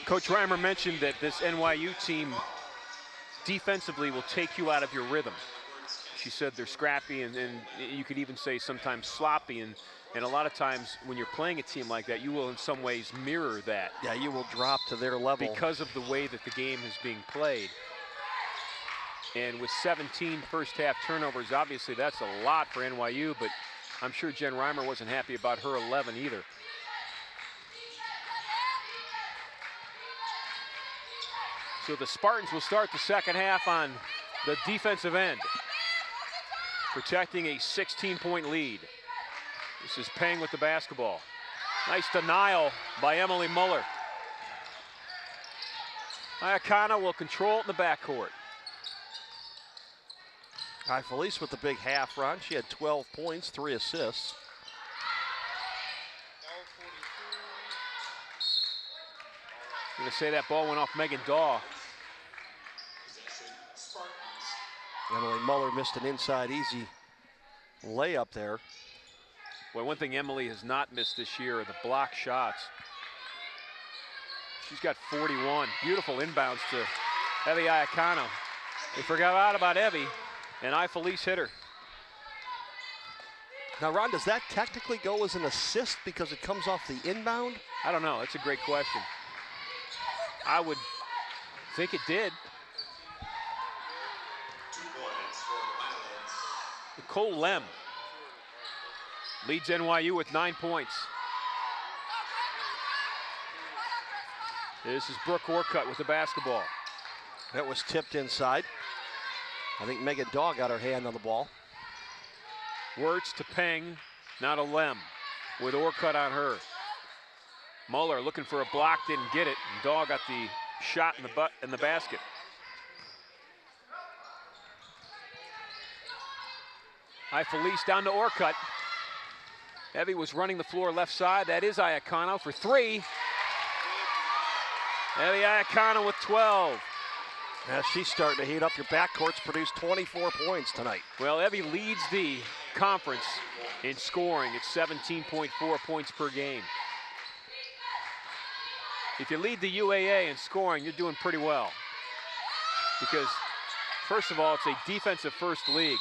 Coach Reimer mentioned that this NYU team defensively will take you out of your rhythm. She said they're scrappy and you could even say sometimes sloppy, and a lot of times when you're playing a team like that, you will in some ways mirror that. Yeah, you will drop to their level. Because of the way that the game is being played. And with 17 first half turnovers, obviously that's a lot for NYU, but I'm sure Jen Reimer wasn't happy about her 11 either. So the Spartans will start the second half on the defensive end, protecting a 16-point lead. This is Peng with the basketball. Nice denial by Emily Muller. Iacana will control it in the backcourt. Felice with the big half run. She had 12 points, 3 assists. I'm going to say that ball went off Megan Daw. Emily Muller missed an inside easy layup there. Well, one thing Emily has not missed this year are the block shots. She's got 41. Beautiful inbounds to Evie Iacana. They forgot about Evie, and Felice hit her. Now, Ron, does that technically go as an assist because it comes off the inbound? I don't know. That's a great question. I would think it did. Nicole Lem leads NYU with 9 points. This is Brooke Orcutt with the basketball. That was tipped inside. I think Megan Daw got her hand on the ball. Wirtz to Peng, now to Lem with Orcutt on her. Muller looking for a block, didn't get it, and Daw got the shot in the basket. Felice down to Orcutt. Evie was running the floor left side. That is Iacana for 3. Evie Iacana with 12. Yeah, she's starting to heat up. Your backcourt's produced 24 points tonight. Well, Evie leads the conference in scoring at 17.4 points per game. If you lead the UAA in scoring, you're doing pretty well. Because, first of all, it's a defensive first league.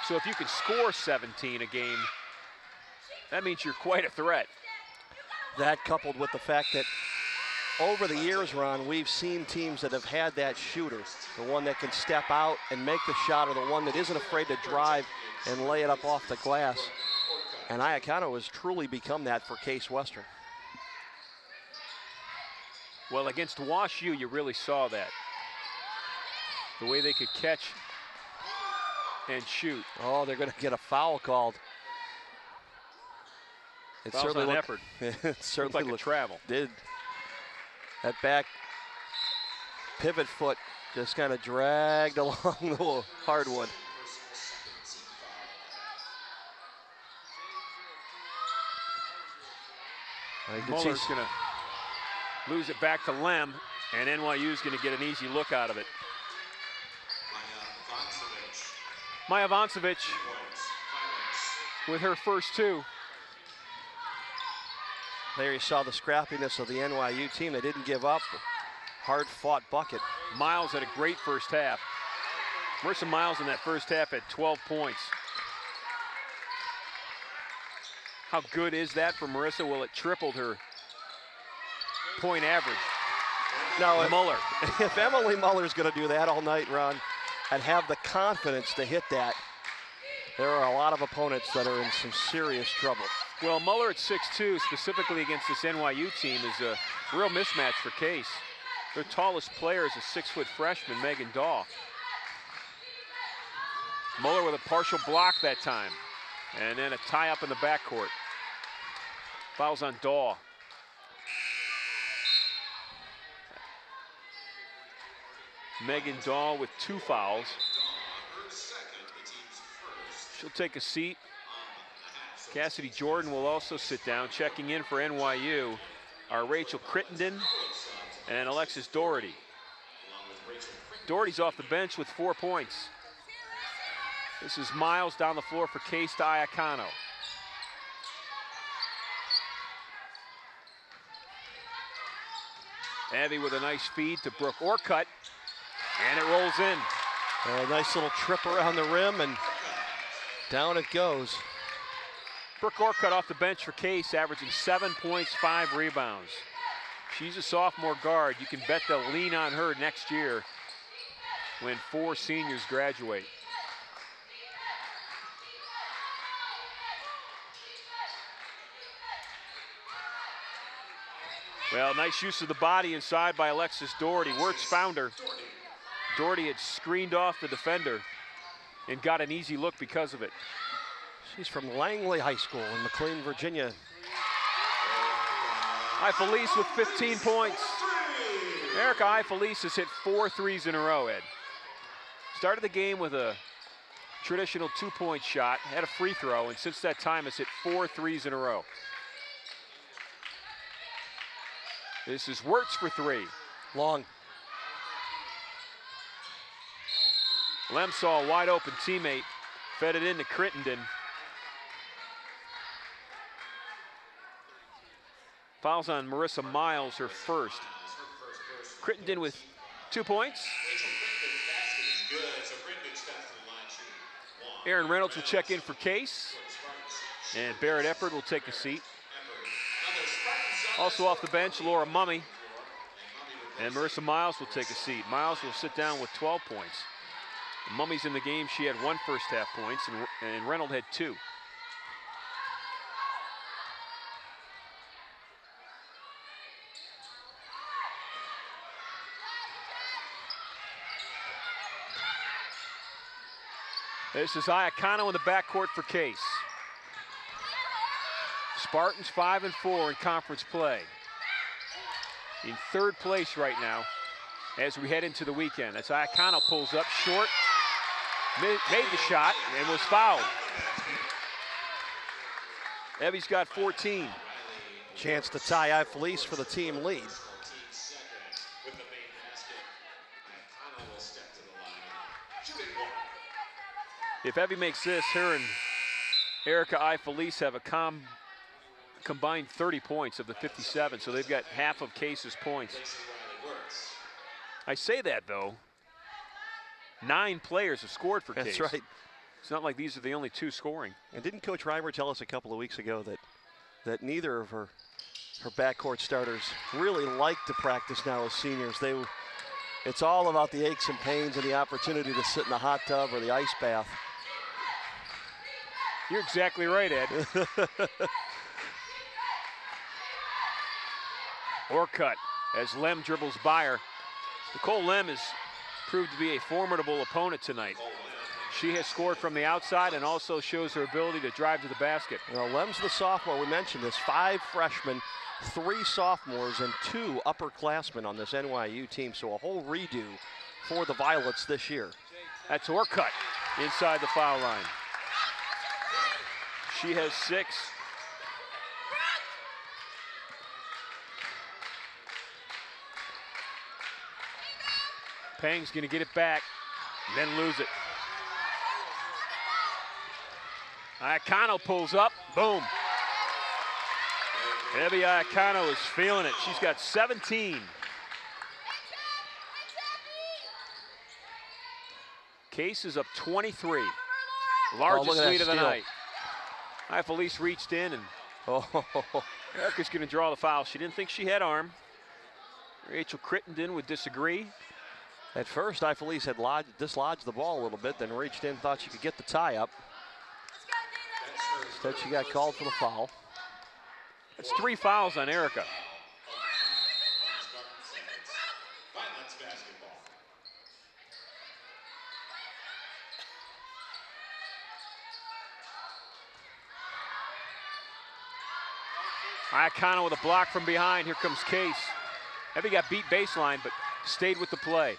So if you can score 17 a game, that means you're quite a threat. That coupled with the fact that over the years, Ron, we've seen teams that have had that shooter, the one that can step out and make the shot, or the one that isn't afraid to drive and lay it up off the glass. And Iacana has truly become that for Case Western. Well, against Wash U, you really saw that. The way they could catch and shoot. Oh, they're going to get a foul called. It Fouls certainly on looked, effort. it certainly looked like a travel. Did. That back pivot foot just kind of dragged along the hardwood. Muller's going to lose it back to Lem, and NYU's going to get an easy look out of it. Maya Voncevic with her first 2. There you saw the scrappiness of the NYU team. They didn't give up. Hard-fought bucket. Miles had a great first half. Marissa Miles in that first half had 12 points. How good is that for Marissa? Well, it tripled her point average. Now, Muller. If Emily Muller's going to do that all night, Ron, and have the confidence to hit that, there are a lot of opponents that are in some serious trouble. Well, Muller at 6'2", specifically against this NYU team, is a real mismatch for Case. Their tallest player is a 6-foot freshman, Megan Daw. Muller with a partial block that time, and then a tie-up in the backcourt. Fouls on Daw. Megan Daw with 2 fouls. She'll take a seat. Cassidy Jordan will also sit down. Checking in for NYU are Rachel Crittenden and Alexis Dougherty. Dougherty's off the bench with 4 points. This is Miles down the floor for Case to Iacana. Abby with a nice feed to Brooke Orcutt, and it rolls in. A nice little trip around the rim, and down it goes. Brooke Orcutt off the bench for Case, averaging 7 points, 5 rebounds. She's a sophomore guard. You can bet they'll lean on her next year when 4 seniors graduate. Well, nice use of the body inside by Alexis Dougherty. Wirtz found her. Dougherty had screened off the defender and got an easy look because of it. She's from Langley High School in McLean, Virginia. Ifelice with 15 points. Erica Ifelice has hit 4 threes in a row, Ed. Started the game with a traditional 2-point shot, had a free throw, and since that time has hit 4 threes in a row. This is Wirtz for 3. Long. Lem saw a wide open teammate, fed it into Crittenden. Fouls on Marissa Miles, her first. Crittenden with 2 points. Aaron Reynolds will check in for Case. And Barrett Eppard will take a seat. Also off the bench, Laura Mummy. And Marissa Miles will take a seat. Miles will sit down with 12 points. Mummy's in the game. She had 1 first half points, and Reynolds had 2. This is Iacano in the backcourt for Case. Spartans 5-4 in conference play. In 3rd place right now as we head into the weekend. That's Iacano pulls up short, made the shot, and was fouled. Evie's got 14. Chance to tie Ifelice for the team lead. If Evie makes this, her and Erica Ifelice have a combined 30 points of the 57, so they've got half of Case's points. I say that, though. 9 players have scored for Case. That's right. It's not like these are the only 2 scoring. And didn't Coach Reimer tell us a couple of weeks ago that neither of her backcourt starters really like to practice now as seniors? It's all about the aches and pains and the opportunity to sit in the hot tub or the ice bath. You're exactly right, Ed. Orcutt as Lem dribbles by her. Nicole Lem has proved to be a formidable opponent tonight. She has scored from the outside and also shows her ability to drive to the basket. Well, Lem's the sophomore. We mentioned this. 5 freshmen, 3 sophomores, and 2 upperclassmen on this NYU team. So a whole redo for the Violets this year. That's Orcutt inside the foul line. She has 6. Pang's going to get it back, then lose it. Iacano pulls up, boom. Evie Iacano is feeling it. She's got 17. Case is up 23. Largest lead of the night. Ifelice reached in, and Erica's going to draw the foul. She didn't think she had arm. Rachel Crittenden would disagree. At first, Ifelice had dislodged the ball a little bit, then reached in, thought she could get the tie up. Instead, she got called for the foul. That's 3 fouls on Erica. Iacano with a block from behind. Here comes Case. Evie got beat baseline, but stayed with the play.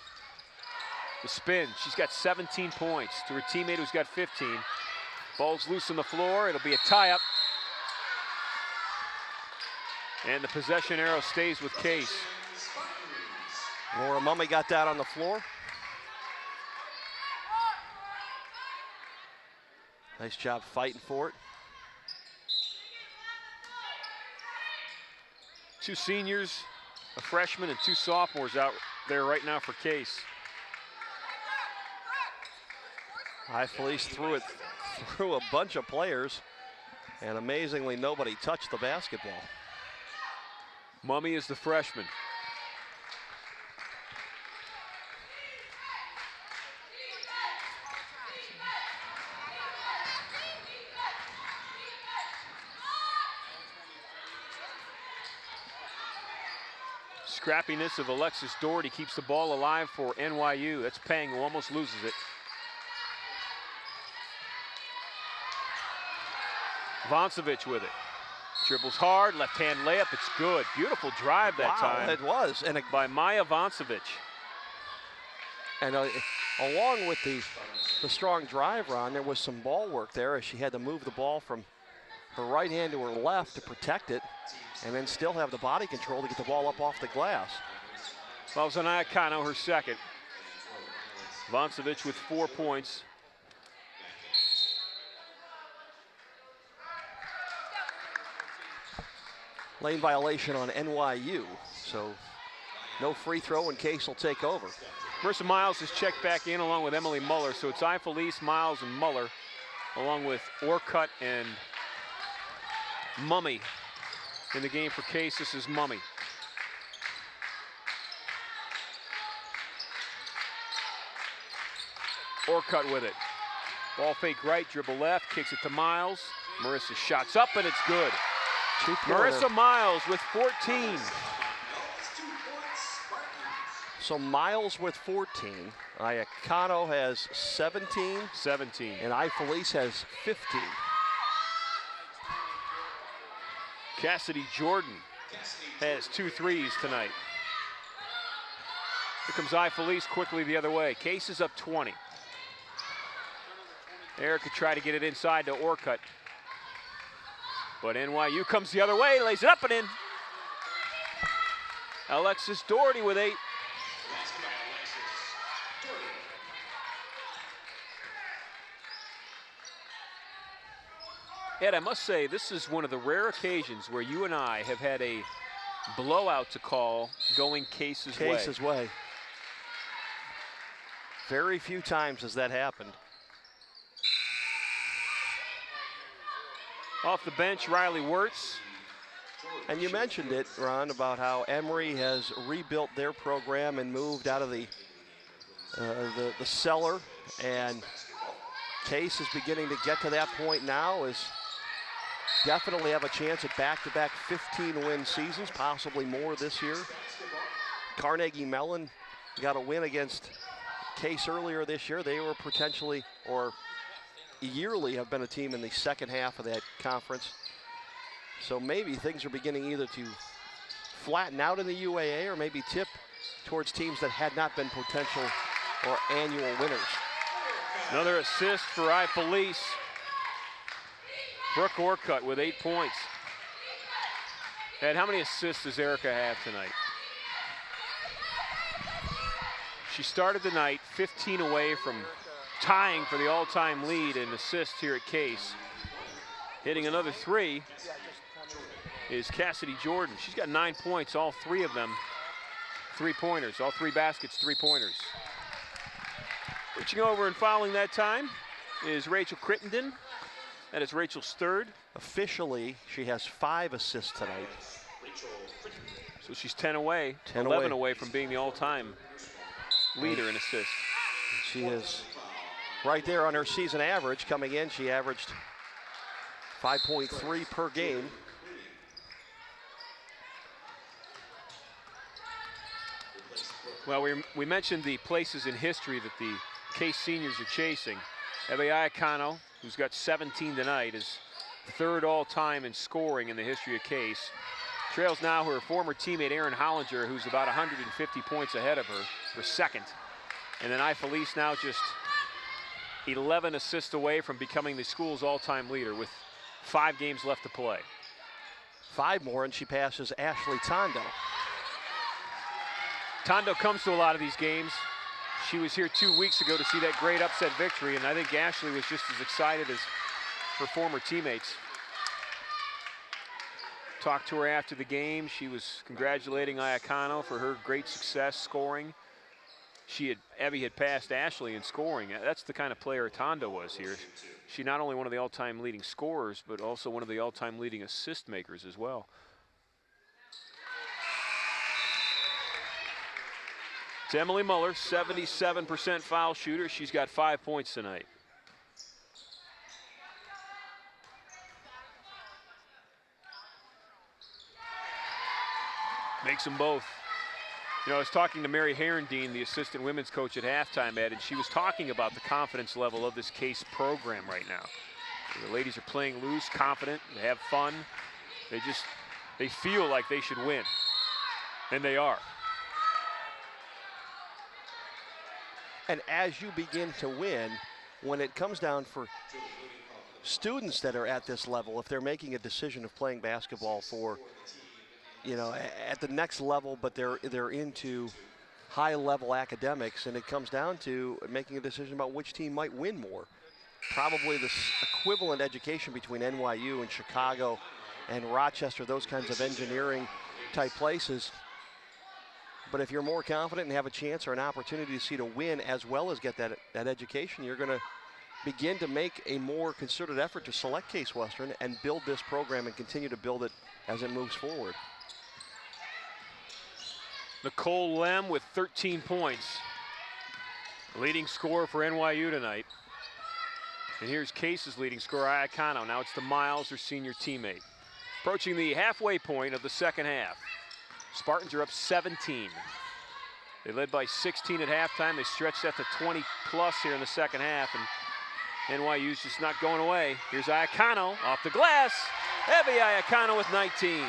The spin. She's got 17 points to her teammate who's got 15. Ball's loose on the floor. It'll be a tie-up. And the possession arrow stays with Case. Laura Mummy got that on the floor. Nice job fighting for it. 2 seniors a freshman and 2 sophomores out there right now for Case. Felice threw it through a bunch of players, and amazingly nobody touched the basketball. Mummy is the freshman. Scrappiness of Alexis Dougherty keeps the ball alive for NYU. That's Peng, who almost loses it. Voncevic with it. Dribbles hard, left-hand layup, it's good. Beautiful drive that time. It was. And by Maya Voncevic. And along with the strong drive, Ron, there was some ball work there as she had to move the ball from her right hand to her left to protect it, and then still have the body control to get the ball up off the glass. Well, Zanaya Kano, her second. Voncevic with 4 points. Lane violation on NYU, so no free throw and Case will take over. Marissa Miles is checked back in along with Emily Muller, so it's Felice, Miles, and Muller, along with Orcutt and Mummy in the game for Case. This is Mummy. Orcutt with it. Ball fake right, dribble left, kicks it to Miles. Marissa shots up, and it's good. Marissa Miles with 14. So Miles with 14. Ayakano has 17. 17. And Felice has 15. Cassidy Jordan has 2 threes tonight. Here comes Felice quickly the other way. Case is up 20. Erica tried to get it inside to Orcutt. But NYU comes the other way, lays it up and in. Alexis Dougherty with 8. Ed, I must say, this is one of the rare occasions where you and I have had a blowout to call going Case's way. Case's way. Very few times has that happened. Off the bench, Riley Wirtz. And you mentioned it, Ron, about how Emory has rebuilt their program and moved out of the cellar. And Case is beginning to get to that point now, is definitely have a chance at back-to-back 15-win seasons, possibly more this year. Carnegie Mellon got a win against Case earlier this year. They were potentially, or yearly, have been a team in the second half of that conference. So maybe things are beginning either to flatten out in the UAA or maybe tip towards teams that had not been potential or annual winners. Another assist for Felice. Brooke Orcutt with 8 points. Ed, how many assists does Erica have tonight? She started the night 15 away from tying for the all-time lead in assists here at Case. Hitting another 3 is Cassidy Jordan. She's got 9 points, all 3 of them 3-pointers. All 3 baskets, 3-pointers. Reaching over and fouling that time is Rachel Crittenden. That is Rachel's 3rd. Officially, she has 5 assists tonight. So she's 10 away, 11 away from being the all-time leader in assists. She is right there on her season average. Coming in, she averaged 5.3 per game. Well, we mentioned the places in history that the Case seniors are chasing. Ebeaya Kano, who's got 17 tonight, is 3rd all-time in scoring in the history of Case. Trails now her former teammate Erin Hollinger, who's about 150 points ahead of her, for 2nd. And then Felice now just 11 assists away from becoming the school's all-time leader with 5 games left to play. 5 more and she passes Ashley Tondo. Tondo comes to a lot of these games. She was here 2 weeks ago to see that great upset victory, and I think Ashley was just as excited as her former teammates. talked to her after the game. She was congratulating Iacano for her great success scoring. Evie had passed Ashley in scoring. That's the kind of player Tondo was here. She not only one of the all-time leading scorers, but also one of the all-time leading assist makers as well. It's Emily Muller, 77% foul shooter. She's got 5 points tonight. Makes them both. You know, I was talking to Mary Herendeen, the assistant women's coach at halftime, Ed, and she was talking about the confidence level of this Case program right now. The ladies are playing loose, confident, they have fun. They feel like they should win, and they are. And as you begin to win, when it comes down for students that are at this level, if they're making a decision of playing basketball for, you know, at the next level, but they're into high-level academics, and it comes down to making a decision about which team might win more. Probably the equivalent education between NYU and Chicago and Rochester, those kinds of engineering-type places. But if you're more confident and have a chance or an opportunity to win as well as get that education, you're going to begin to make a more concerted effort to select Case Western and build this program and continue to build it as it moves forward. Nicole Lem with 13 points. Leading scorer for NYU tonight. And here's Case's leading scorer, Iacano. Now it's to Miles, her senior teammate. Approaching the halfway point of the second half. Spartans are up 17. They led by 16 at halftime. They stretched that to 20 plus here in the second half, and NYU's just not going away. Here's Iacano off the glass. Evie Iacano with 19.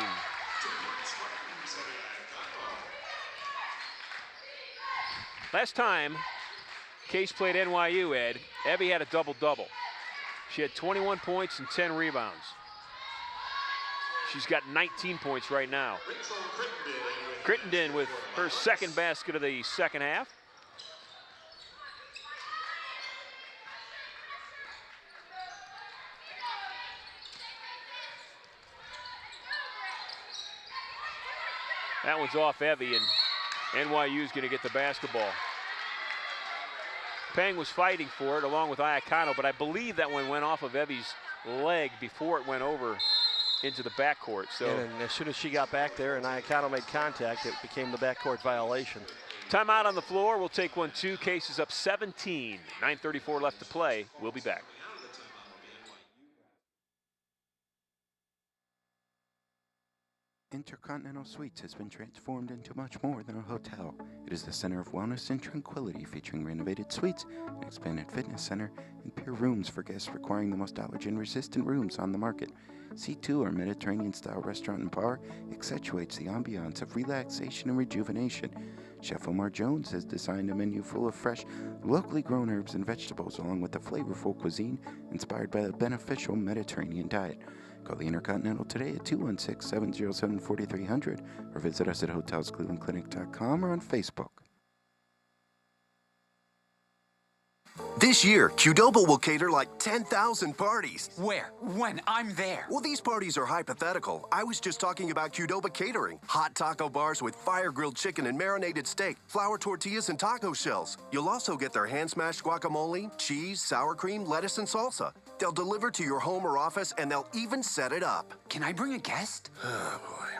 Last time Case played NYU, Ed, Evie had a double-double. She had 21 points and 10 rebounds. She's got 19 points right now. Crittenden with her second basket of the second half. That one's off Evie, and NYU's going to get the basketball. Pang was fighting for it along with Iacano, but I believe that one went off of Evie's leg before it went over into the backcourt. So, and as soon as she got back there and Iacano made contact, it became the backcourt violation. Timeout on the floor. We'll take 1-2. Case is up 17. 9:34 left to play. We'll be back. Intercontinental Suites has been transformed into much more than a hotel. It is the center of wellness and tranquility, featuring renovated suites, an expanded fitness center, and pure rooms for guests requiring the most allergen-resistant rooms on the market. C2, our Mediterranean-style restaurant and bar, accentuates the ambiance of relaxation and rejuvenation. Chef Omar Jones has designed a menu full of fresh, locally grown herbs and vegetables, along with a flavorful cuisine inspired by the beneficial Mediterranean diet. Call the Intercontinental today at 216-707-4300 or visit us at hotelsclevelandclinic.com or on Facebook. This year, Qdoba will cater like 10,000 parties. Where? When? I'm there. Well, these parties are hypothetical. I was just talking about Qdoba catering. Hot taco bars with fire-grilled chicken and marinated steak, flour tortillas and taco shells. You'll also get their hand-smashed guacamole, cheese, sour cream, lettuce, and salsa. They'll deliver to your home or office, and they'll even set it up. Can I bring a guest? Oh, boy.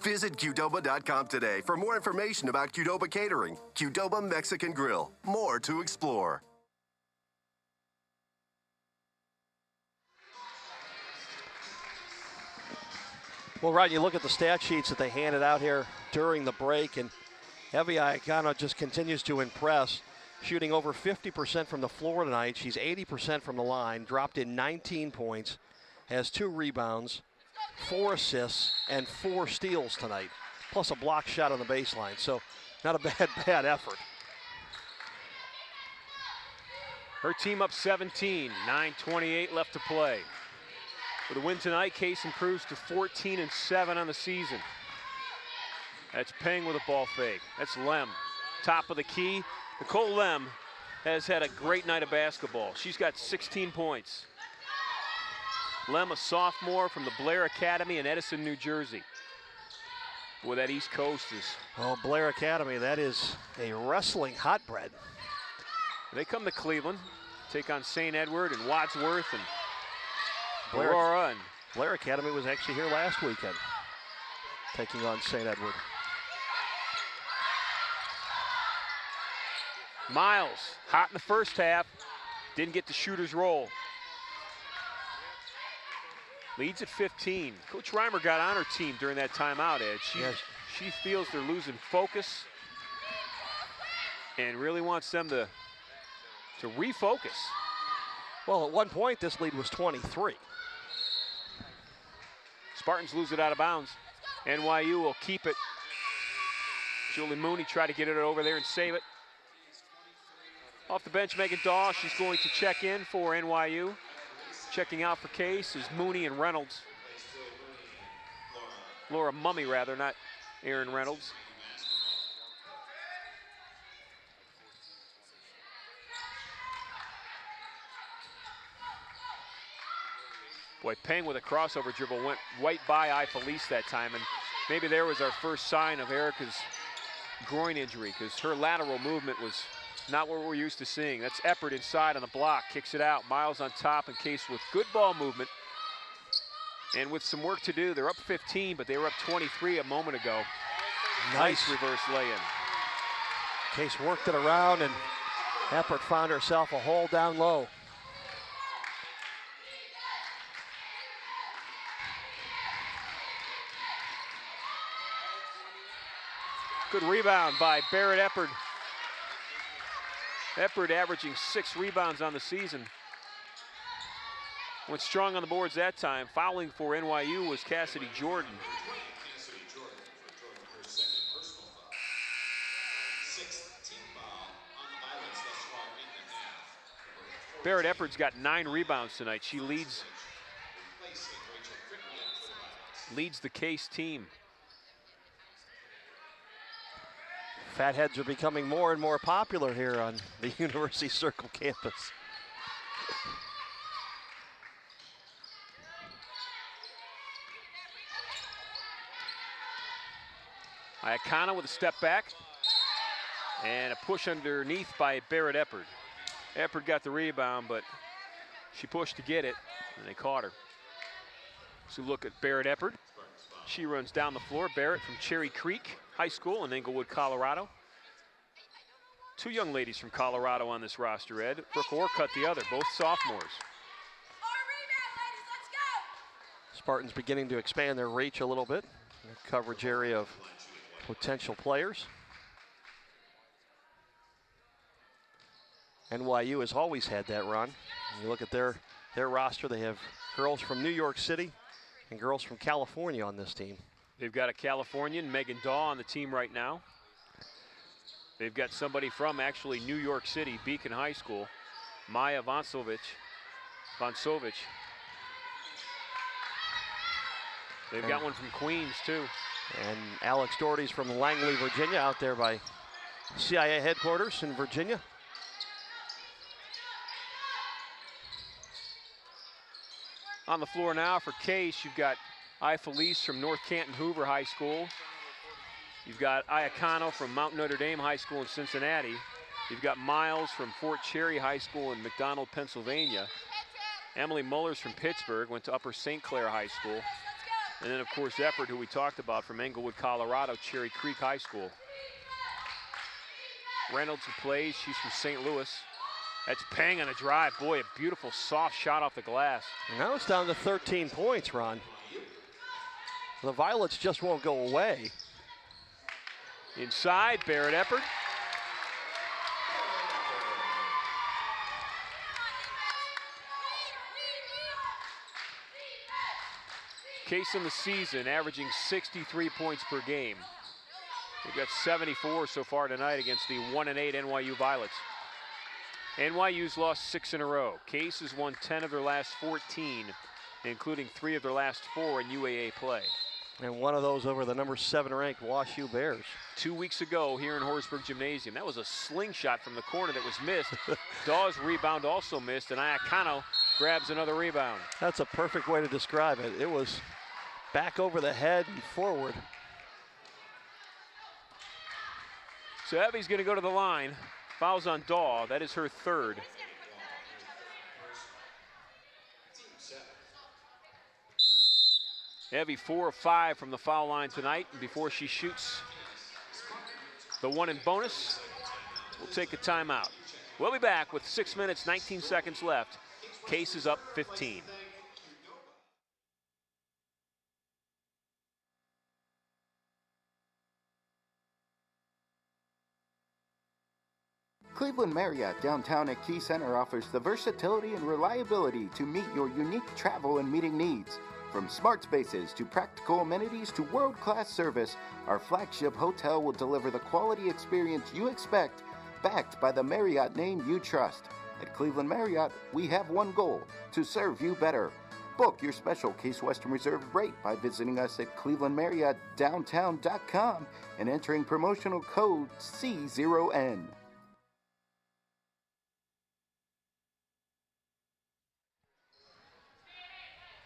Visit Qdoba.com today for more information about Qdoba catering. Qdoba Mexican Grill. More to explore. Well, Ryan, you look at the stat sheets that they handed out here during the break, and Evie Iacano just continues to impress, shooting over 50% from the floor tonight. She's 80% from the line, dropped in 19 points, has 2 rebounds, 4 assists, and 4 steals tonight, plus a block shot on the baseline. So not a bad effort. Her team up 17, 9:28 left to play. With a win tonight, Case improves to 14-7 on the season. That's Peng with a ball fake. That's Lem, top of the key. Nicole Lem has had a great night of basketball. She's got 16 points. Lem, a sophomore from the Blair Academy in Edison, New Jersey. Boy, that East Coast is... Oh, Blair Academy, that is a wrestling hotbed. They come to Cleveland, take on St. Edward and Wadsworth and Blair, Aurora. And Blair Academy was actually here last weekend, taking on St. Edward. Miles, hot in the first half, didn't get the shooter's roll. Leads at 15. Coach Reimer got on her team during that timeout, Ed. She feels they're losing focus and really wants them to refocus. Well, at one point, this lead was 23. Spartans lose it out of bounds. NYU will keep it. Julie Mooney tried to get it over there and save it. Off the bench, Megan Daw, she's going to check in for NYU. Checking out for Case is Mooney and Reynolds. Laura Mummy, rather, not Aaron Reynolds. Boy, Peng with a crossover dribble went right by Felice that time, and maybe there was our first sign of Erica's groin injury, because her lateral movement was not what we're used to seeing. That's Eppert inside on the block, kicks it out. Miles on top, and Case with good ball movement. And with some work to do, they're up 15, but they were up 23 a moment ago. Nice reverse lay-in. Case worked it around, and Eppert found herself a hole down low. Good rebound by Barrett Eppert. Eppert averaging 6 rebounds on the season. Went strong on the boards that time. Fouling for NYU was Cassidy Jordan. Barrett Eppert's got 9 rebounds tonight. She leads the Case team. Fatheads are becoming more and more popular here on the University Circle campus. Iacona with a step back and a push underneath by Barrett Eppert. Eppert got the rebound, but she pushed to get it, and they caught her. So look at Barrett Eppert. She runs down the floor. Barrett from Cherry Creek High School in Englewood, Colorado. 2 young ladies from Colorado on this roster, Ed. Brooke Orcutt the other, both sophomores. Spartans beginning to expand their reach a little bit, their coverage area of potential players. NYU has always had that run. You look at their roster, they have girls from New York City and girls from California on this team. They've got a Californian, Megan Daw, on the team right now. They've got somebody from actually New York City, Beacon High School, Maya Vansovich. They've got one from Queens too. And Alex Dougherty's from Langley, Virginia, out there by CIA headquarters in Virginia. On the floor now for Case, you've got Felice from North Canton Hoover High School. You've got Iacona from Mount Notre Dame High School in Cincinnati. You've got Miles from Fort Cherry High School in McDonald, Pennsylvania. Emily Mullers from Pittsburgh, went to Upper St. Clair High School. And then, of course, Eppert, who we talked about, from Englewood, Colorado, Cherry Creek High School. Reynolds who plays, she's from St. Louis. That's Peng on a drive. Boy, a beautiful soft shot off the glass. Now it's down to 13 points, Ron. The Violets just won't go away. Inside, Barrett Eppert. Case in the season, averaging 63 points per game. They've got 74 so far tonight against the 1-8 NYU Violets. NYU's lost 6 in a row. Case has won 10 of their last 14, including 3 of their last 4 in UAA play. And one of those over the number 7 ranked WashU Bears. 2 weeks ago here in Horsburgh Gymnasium. That was a slingshot from the corner that was missed. Dawes' rebound also missed, and Iacano grabs another rebound. That's a perfect way to describe it. It was back over the head and forward. So Evie's going to go to the line. Fouls on Daw. That is her third. Evie 4 of 5 from the foul line tonight. And before she shoots the one in bonus, we'll take a timeout. We'll be back with 6 minutes, 19 seconds left. Case is up 15. Cleveland Marriott downtown at Key Center offers the versatility and reliability to meet your unique travel and meeting needs. From smart spaces to practical amenities to world-class service, our flagship hotel will deliver the quality experience you expect, backed by the Marriott name you trust. At Cleveland Marriott, we have one goal: to serve you better. Book your special Case Western Reserve rate by visiting us at clevelandmarriottdowntown.com and entering promotional code C0N.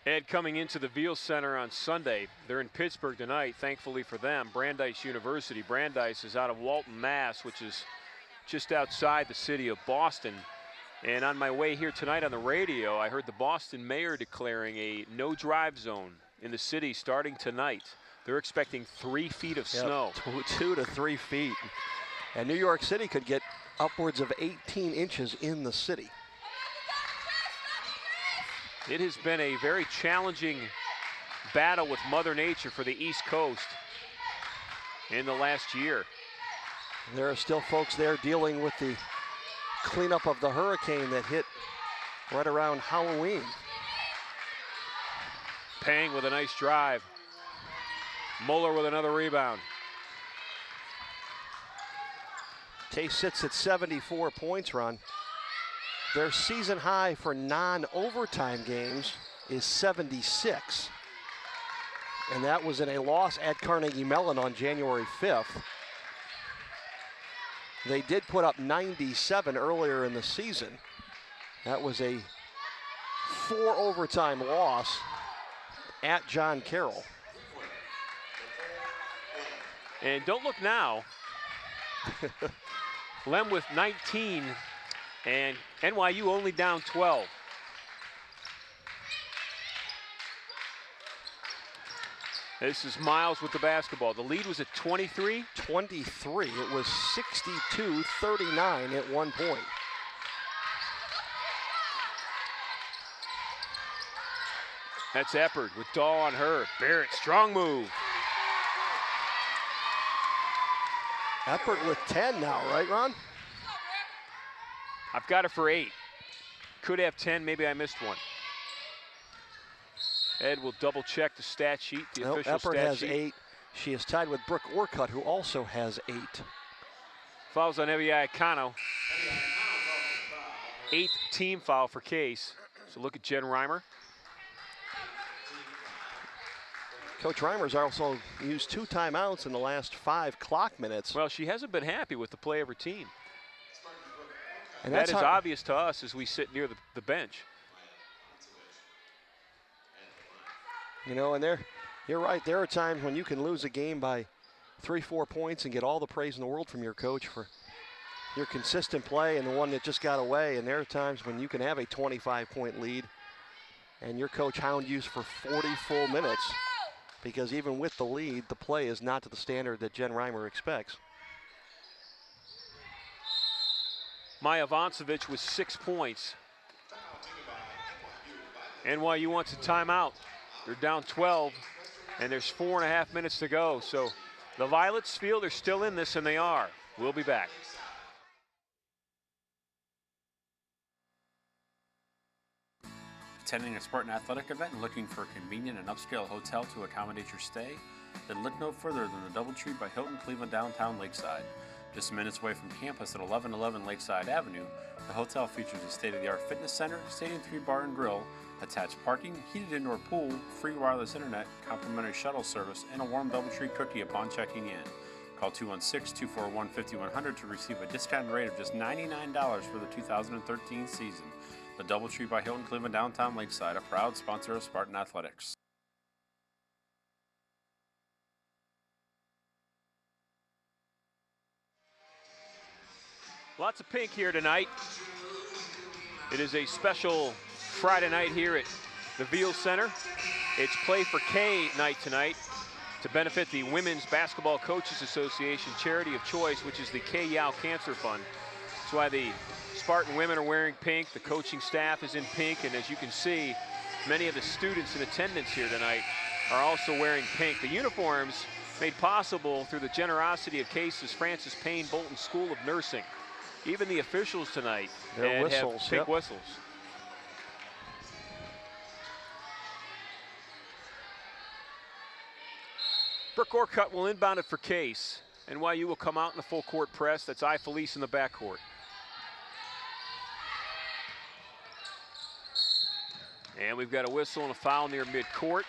Ed coming into the Veal Center on Sunday. They're in Pittsburgh tonight, thankfully for them. Brandeis University. Brandeis is out of Walton, Mass., which is just outside the city of Boston. And on my way here tonight on the radio, I heard the Boston mayor declaring a no-drive zone in the city starting tonight. They're expecting 3 feet of snow. 2 to 3 feet. And New York City could get upwards of 18 inches in the city. It has been a very challenging battle with Mother Nature for the East Coast in the last year. There are still folks there dealing with the cleanup of the hurricane that hit right around Halloween. Pang with a nice drive. Muller with another rebound. Case sits at 74 points, Ron. Their season high for non-overtime games is 76. And that was in a loss at Carnegie Mellon on January 5th. They did put up 97 earlier in the season. That was a 4 overtime loss at John Carroll. And don't look now. Lem with 19. And NYU only down 12. This is Miles with the basketball. The lead was at 23? 23. It was 62-39 at one point. That's Eppard with Daw on her. Barrett, strong move. Eppard with 10 now, right, Ron? I've got her for 8. Could have 10, maybe I missed one. Ed will double check the stat sheet, the official Eppard stat has sheet. 8. She is tied with Brooke Orcutt, who also has 8. Fouls on Evie Iacano. 8th team foul for Case. So look at Jen Reimer. Coach Reimer's also used 2 timeouts in the last 5 clock minutes. Well, she hasn't been happy with the play of her team. And that is obvious to us as we sit near the bench. You know, and you're right. There are times when you can lose a game by 3-4 points and get all the praise in the world from your coach for your consistent play and the one that just got away. And there are times when you can have a 25-point lead and your coach hound you for 40 full minutes because even with the lead, the play is not to the standard that Jen Reimer expects. Maya Voncevic with 6 points. NYU wants a timeout. They're down 12, and there's 4.5 minutes to go. So the Violets feel they're still in this, and they are. We'll be back. Attending a Spartan athletic event and looking for a convenient and upscale hotel to accommodate your stay? Then look no further than the DoubleTree by Hilton Cleveland downtown Lakeside. Just minutes away from campus at 1111 Lakeside Avenue, the hotel features a state-of-the-art fitness center, Stadium 3 bar and grill, Attached parking, heated indoor pool, free wireless internet, complimentary shuttle service, and a warm DoubleTree cookie upon checking in. Call 216-241-5100 to receive a discounted rate of just $99 for the 2013 season. The DoubleTree by Hilton Cleveland Downtown Lakeside, a proud sponsor of Spartan Athletics. Lots of pink here tonight. It is a special Friday night here at the Veal Center. It's Play for K night tonight to benefit the Women's Basketball Coaches Association charity of choice, which is the K Yao Cancer Fund. That's why the Spartan women are wearing pink, the coaching staff is in pink, and as you can see, many of the students in attendance here tonight are also wearing pink. The uniforms made possible through the generosity of Case's Francis Payne Bolton School of Nursing. Even the officials tonight Their whistles, have pink whistles. Brooke Orcutt will inbound it for Case. NYU will come out in the full court press. That's Felice in the backcourt. And we've got a whistle and a foul near midcourt.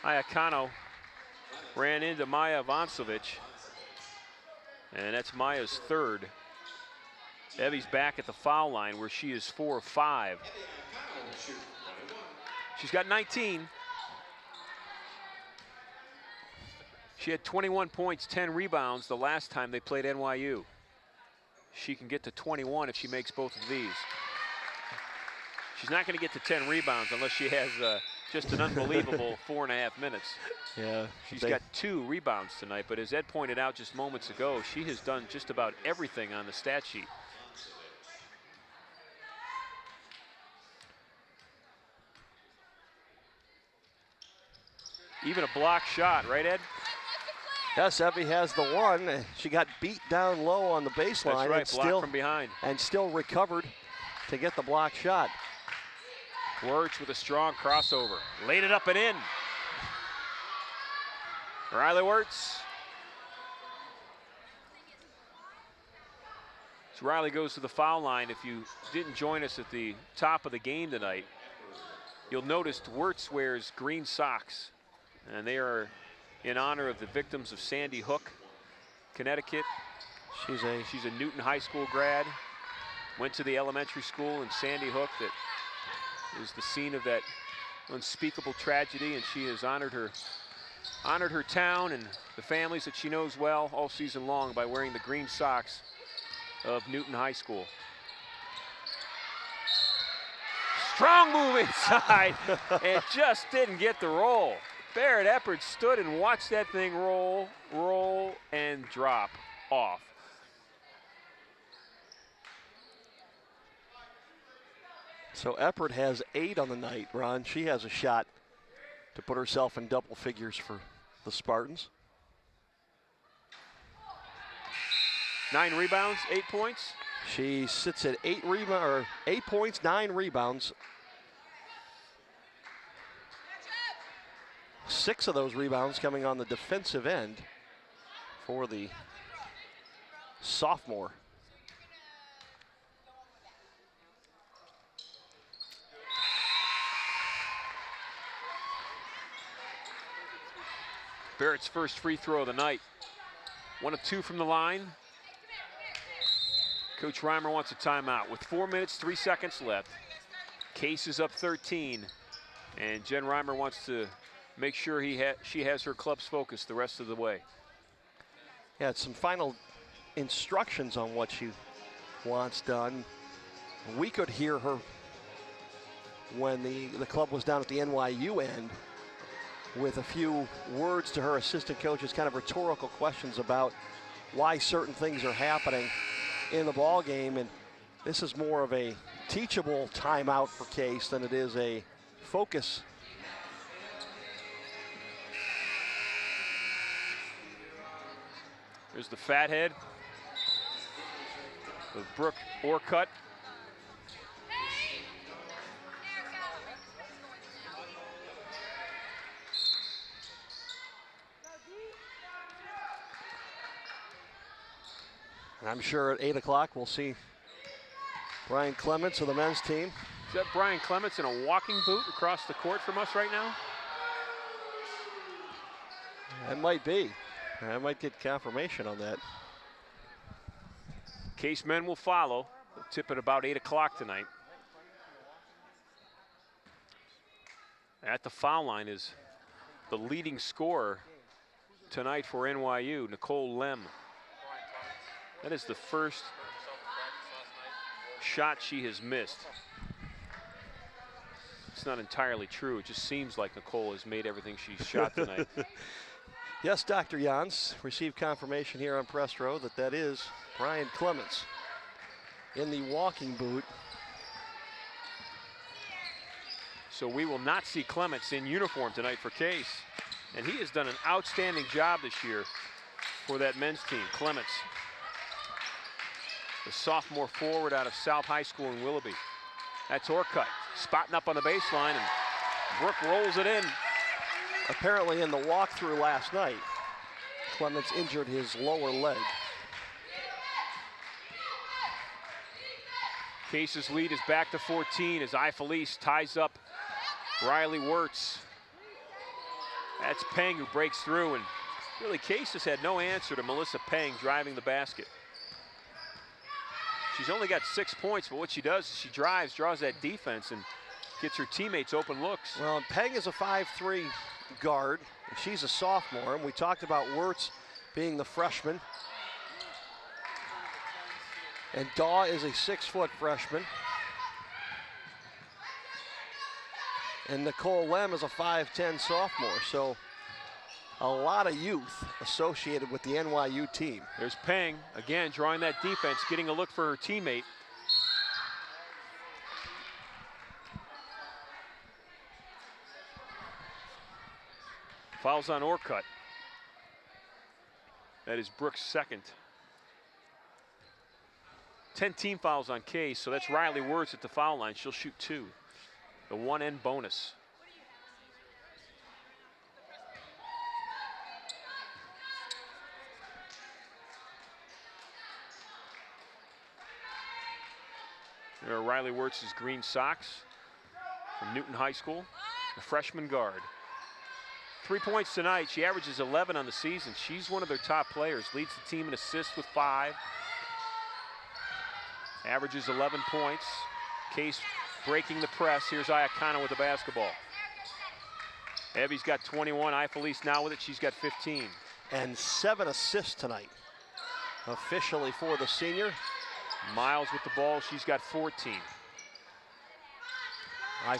Iacano ran into Maya Vancevic. And that's Maya's third. Evie's back at the foul line where she is 4 of 5. She's got 19. She had 21 points, 10 rebounds the last time they played NYU. She can get to 21 if she makes both of these. She's not going to get to 10 rebounds unless she has just an unbelievable 4.5 minutes. Yeah, she's got 2 rebounds tonight, but as Ed pointed out just moments ago, she has done just about everything on the stat sheet. Even a block shot, right, Ed? Yes, Evie has the one. She got beat down low on the baseline. That's right, blocked from behind. And still recovered to get the block shot. Wirtz with a strong crossover. Laid it up and in. Riley Wirtz. So Riley goes to the foul line. If you didn't join us at the top of the game tonight, you'll notice Wirtz wears green socks. And they are in honor of the victims of Sandy Hook, Connecticut. She's a Newton High School grad. Went to the elementary school in Sandy Hook that is the scene of that unspeakable tragedy, and she has honored her town and the families that she knows well all season long by wearing the green socks of Newton High School. Strong move inside and just didn't get the roll. Barrett Eppert stood and watched that thing roll, and drop off. So Eppert has 8 on the night, Ron. She has a shot to put herself in double figures for the Spartans. 9 rebounds, 8 points. She sits at 8 points, 9 rebounds. 6 of those rebounds coming on the defensive end for the sophomore. Barrett's first free throw of the night. 1 of 2 from the line. Coach Reimer wants a timeout with 4 minutes, 3 seconds left. Case is up 13, and Jen Reimer wants to make sure she has her club's focus the rest of the way. Yeah, some final instructions on what she wants done. We could hear her when the club was down at the NYU end with a few words to her assistant coaches, kind of rhetorical questions about why certain things are happening in the ball game. And this is more of a teachable timeout for Case than it is a focus. There's the fathead of Brooke Orcutt. And I'm sure at 8 o'clock we'll see Brian Clements of the men's team Is that Brian Clements in a walking boot across the court from us right now? That might be. I might get confirmation on that. Case men will follow. They'll tip at about 8 o'clock tonight. At the foul line is the leading scorer tonight for NYU, Nicole Lem. That is the first shot she has missed. It's not entirely true. It just seems like Nicole has made everything she's shot tonight. Yes, Dr. Jantz received confirmation here on press row that is Brian Clements in the walking boot. So we will not see Clements in uniform tonight for Case. And he has done an outstanding job this year for that men's team. Clements, the sophomore forward out of South High School in Willoughby. That's Orcutt, spotting up on the baseline, and Brooke rolls it in. Apparently in the walkthrough last night, Clements injured his lower leg. Case's lead is back to 14 as Felice ties up Riley Wirtz. That's Peng who breaks through, and really Case has had no answer to Melissa Peng driving the basket. She's only got 6 points, but what she does is she drives, draws that defense, and gets her teammates open looks. Well, Peng is a 5'3" guard, and she's a sophomore, and we talked about Wirtz being the freshman. And Daw is a 6-foot freshman. And Nicole Lem is a 5'10" sophomore, so a lot of youth associated with the NYU team. There's Peng, again, drawing that defense, getting a look for her teammate. Fouls on Orcutt. That is Brooks' second. 10 team fouls on Case, so that's Riley Wirtz at the foul line. She'll shoot 2. The 1-end bonus. There are Riley Wirtz's green socks from Newton High School, the freshman guard. 3 points tonight. She averages 11 on the season. She's one of their top players. Leads the team in assists with 5. Averages 11 points. Case breaking the press. Here's Iacano with the basketball. Evie's got 21. Felice now with it. She's got 15. And 7 assists tonight, officially for the senior. Miles with the ball. She's got 14.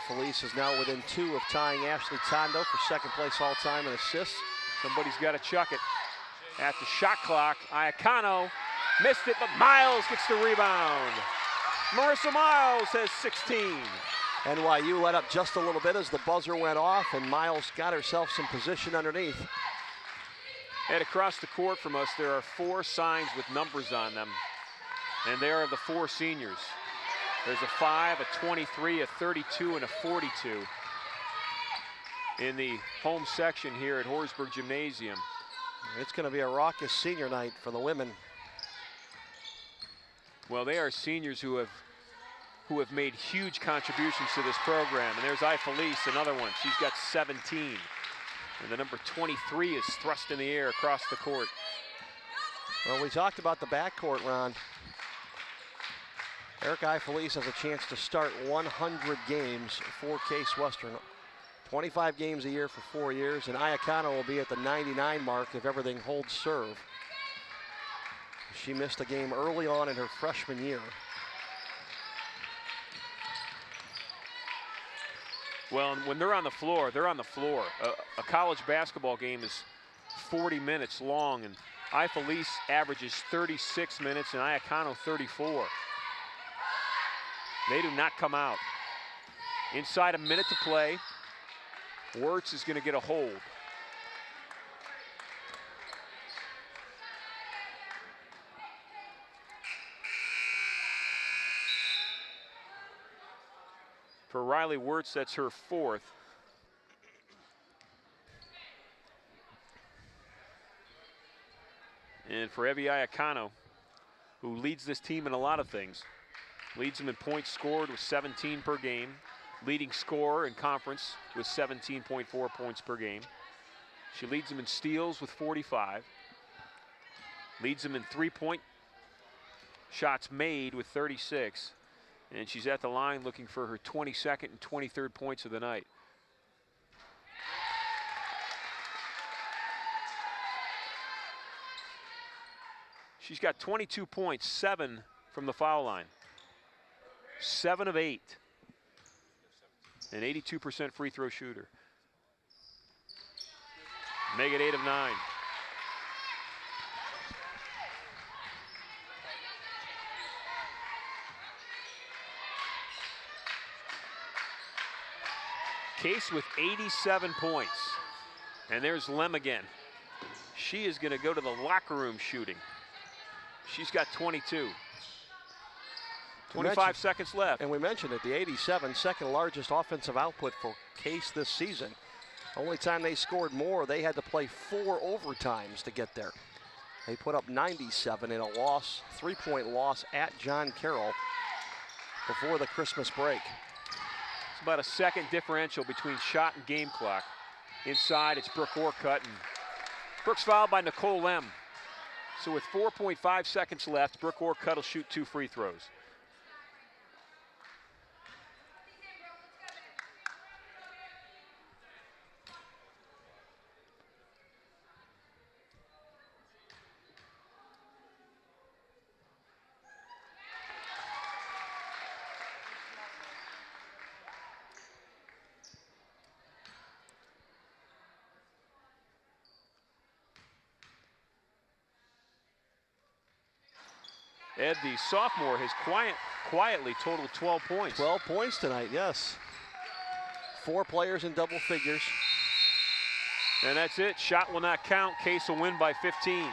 Felice is now within 2 of tying Ashley Tondo for second place all-time in assists. Somebody's got to chuck it. At the shot clock, Iacano missed it, but Miles gets the rebound. Marissa Miles has 16. NYU let up just a little bit as the buzzer went off, and Miles got herself some position underneath. And across the court from us, there are 4 signs with numbers on them, and they are the 4 seniors. There's a 5, a 23, a 32, and a 42 in the home section here at Horsburgh Gymnasium. It's going to be a raucous senior night for the women. Well, they are seniors who have made huge contributions to this program. And there's Felice, another one. She's got 17. And the number 23 is thrust in the air across the court. Well, we talked about the backcourt, Ron. Erica Felice has a chance to start 100 games for Case Western. 25 games a year for 4 years, and Iacano will be at the 99 mark if everything holds serve. She missed a game early on in her freshman year. Well, and when they're on the floor, they're on the floor. A college basketball game is 40 minutes long, and Felice averages 36 minutes and Iacano 34. They do not come out. Inside a minute to play, Wirtz is going to get a hold. For Riley Wirtz, that's her 4th. And for Evie Iacano, who leads this team in a lot of things, Leads them in points scored with 17 per game. Leading scorer in conference with 17.4 points per game. She leads them in steals with 45. Leads them in three-point shots made with 36. And she's at the line looking for her 22nd and 23rd points of the night. She's got 22 points, 7 from the foul line. 7 of 8. An 82% free throw shooter. Make it 8 of 9. Case with 87 points. And there's Lem again. She is going to go to the locker room shooting. She's got 22. 25 seconds left. And we mentioned it, the 87, second largest offensive output for Case this season. Only time they scored more, they had to play 4 overtimes to get there. They put up 97 in a loss, 3-point loss at John Carroll before the Christmas break. It's about a second differential between shot and game clock. Inside, it's Brooke Orcutt, and Brooke's fouled by Nicole Lem. So with 4.5 seconds left, Brooke Orcutt will shoot 2 free throws. Ed, the sophomore, has quietly totaled 12 points. 12 points tonight, yes. 4 players in double figures. And that's it. Shot will not count. Case will win by 15.